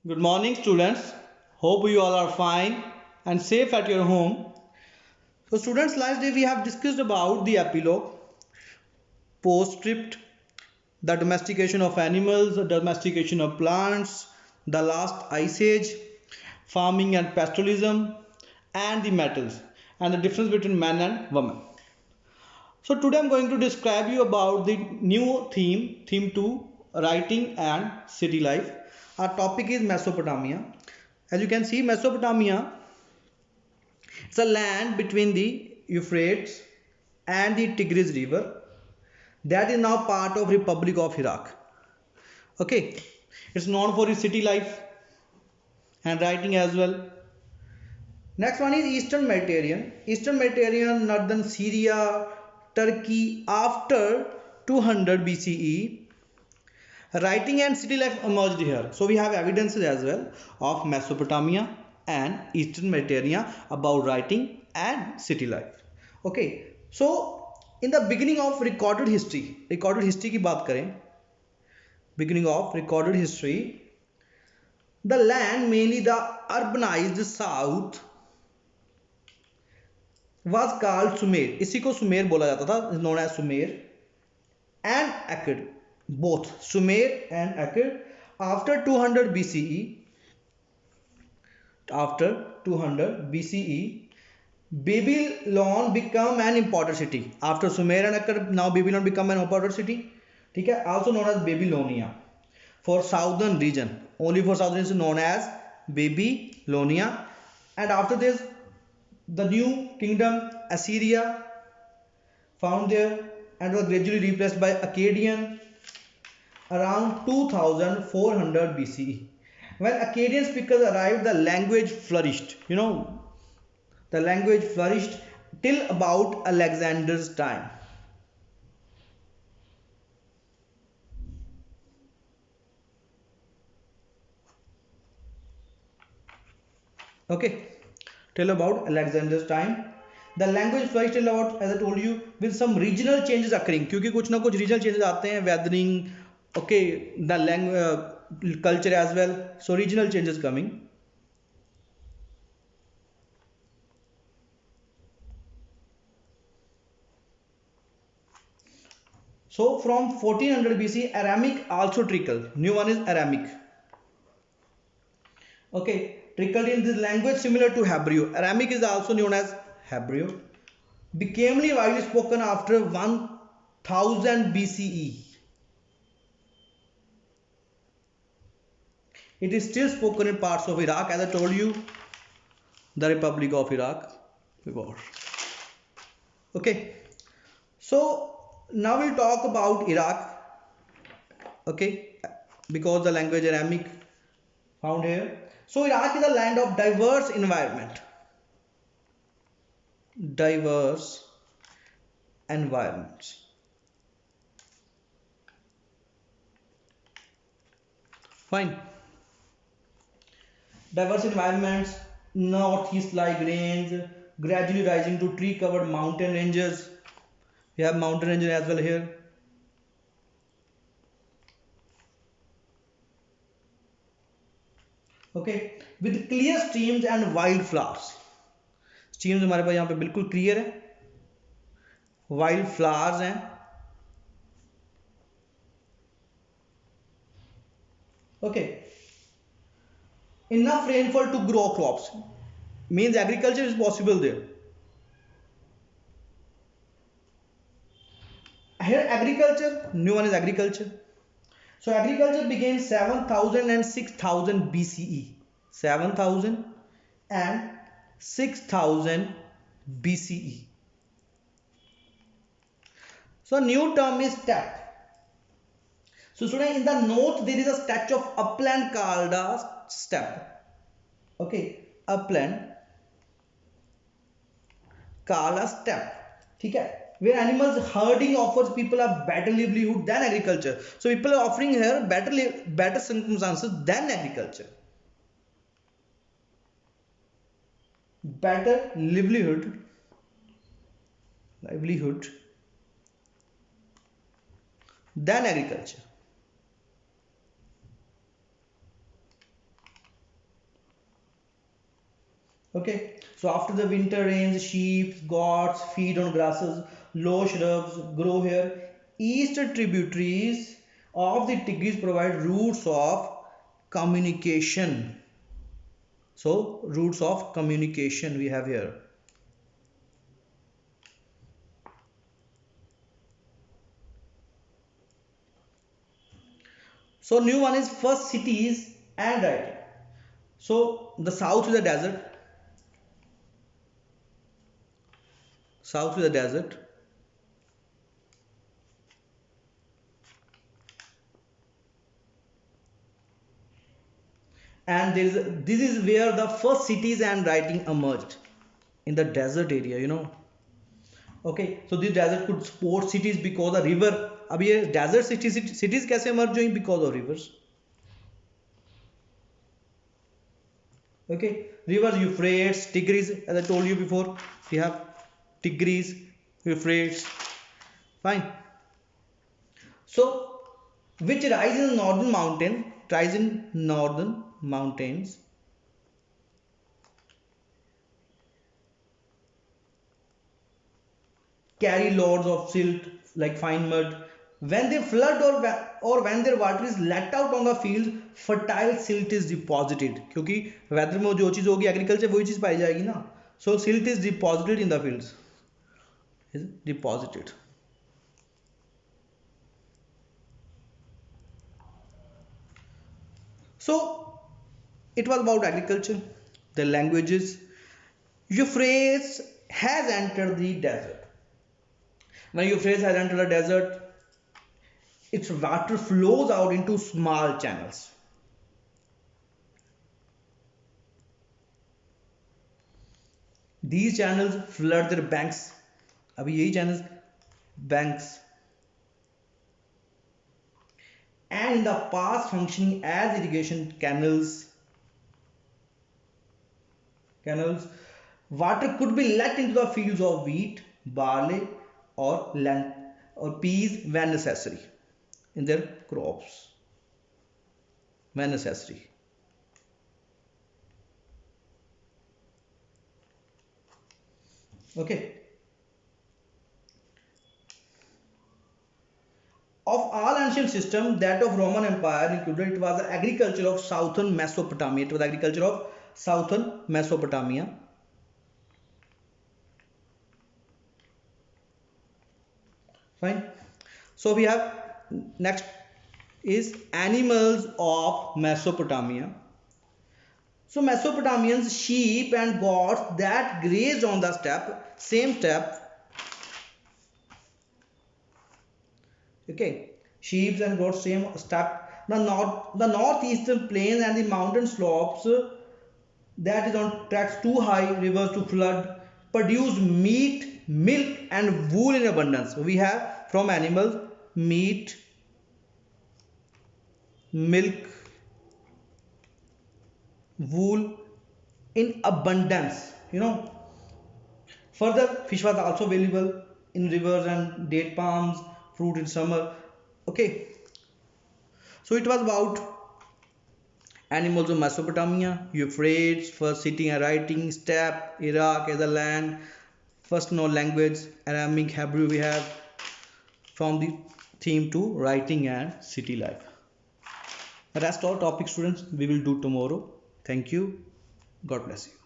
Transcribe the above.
Good morning, students. Hope you all are fine and safe at your home. So, students, last day we have discussed about the epilogue, postscript, the domestication of animals, the domestication of plants, the last ice age, farming and pastoralism, and the metals, and the difference between man and woman. So, today I am going to describe you about the new theme 2, writing and city life. Our topic is Mesopotamia. As you can see, Mesopotamia is a land between the Euphrates and the Tigris River that is now part of Republic of Iraq. Okay, it's known for its city life and writing as well. Next one is Eastern Mediterranean. Eastern Mediterranean, northern Syria, Turkey after 200 BCE. Writing and city life emerged here. So we have evidences as well of Mesopotamia and Eastern Mediterranean about writing and city life. Okay, so in the beginning of recorded history की बात करें, beginning of recorded history, the land, mainly the urbanized south, was called Sumer. इसी को सुमेर बोला जाता था, is known as Sumer, and Akkad, both Sumer and Akkad. After 200 BCE, Babylon become an important city. After Sumer and Akkad, now Babylon become an important city. ठीक है, also known as Babylonia. For southern region, only for southern region known as Babylonia. And after this, the new kingdom Assyria found there and was gradually replaced by Akkadian around 2400 BCE. When Akkadian speakers arrived, the language flourished. The language flourished till about Alexander's time. Okay, till about Alexander's time. The language flourished till about, as I told you, with some regional changes occurring. क्योंकि कुछ ना कुछ regional changes आते हैं, weathering, okay, the language, culture as well. So regional changes coming. So from 1400 BC, Aramaic also trickled. New one is Aramaic. Okay, trickled in this language similar to Hebrew. Aramaic is also known as Hebrew. Became widely spoken after 1000 BCE. It is still spoken in parts of Iraq, as I told you, the Republic of Iraq before. Okay, so now we'll talk about Iraq. Okay, because the language Aramaic found here. So Iraq is a land of diverse environment. Diverse environments. Fine. Diverse environments, northeast like range, gradually rising to tree covered mountain ranges. We have mountain ranges as well here. Okay, with clear streams and wildflowers. Streams हमारे पास यहाँ पे बिल्कुल clear है, wild flowers हैं. Okay, enough rainfall to grow crops, means agriculture is possible there. Here agriculture, new one is agriculture. So agriculture began 7000 and 6000 BCE. 7000 and 6000 BCE. So new term is steppe. So students, in the north there is a stretch of upland called a steppe. Okay, upland called a steppe. ठीक है, where animals herding offers people a better livelihood than agriculture. So people are offering here better circumstances than agriculture. Better livelihood than agriculture. Okay, so after the winter rains, sheep, goats feed on grasses, low shrubs grow here. Eastern tributaries of the Tigris provide routes of communication. So, routes of communication we have here. So, new one is first cities and writing. So, the south is a desert. South is a desert. And this is where the first cities and writing emerged in the desert area, Okay, so this desert could support cities because of river. अब ये desert cities कैसे emerge हुई? Because of rivers. Okay, rivers Euphrates, Tigris, as I told you before, we have Tigris, Euphrates. Fine. So which rise in northern mountains, carry loads of silt like fine mud. When they flood or when their water is let out on the field, fertile silt is deposited. क्योंकि weather में जो चीज़ होगी agriculture वही चीज़ पाई जाएगी ना. So silt is deposited in the fields. Is deposited. So it was about agriculture, the languages. Euphrates has entered the desert. When Euphrates has entered the desert, its water flows out into small channels. These channels flood their banks. अभी यही channels banks and in the past functioning as irrigation canals, water could be let into the fields of wheat, barley, or land or peas when necessary in their crops when necessary. Okay. Of all ancient systems, that of Roman Empire included, it was the agriculture of southern Mesopotamia. It was agriculture of southern Mesopotamia. Fine. So we have next is animals of Mesopotamia. So Mesopotamians, sheep and goats that grazed on the same steppe. Okay, sheep and goats same steppe. The northeastern plains and the mountain slopes that is on tracks too high rivers to flood produce meat, milk and wool in abundance. We have from animals meat, milk, wool in abundance. Further, fish was also available in rivers and date palms, fruit in summer. Okay, so it was about animals of Mesopotamia, Euphrates, first sitting and writing, steppe, Iraq as a land, first known language, Aramaic, Hebrew we have, from the theme to writing and city life. Rest all topic students we will do tomorrow. Thank you. God bless you.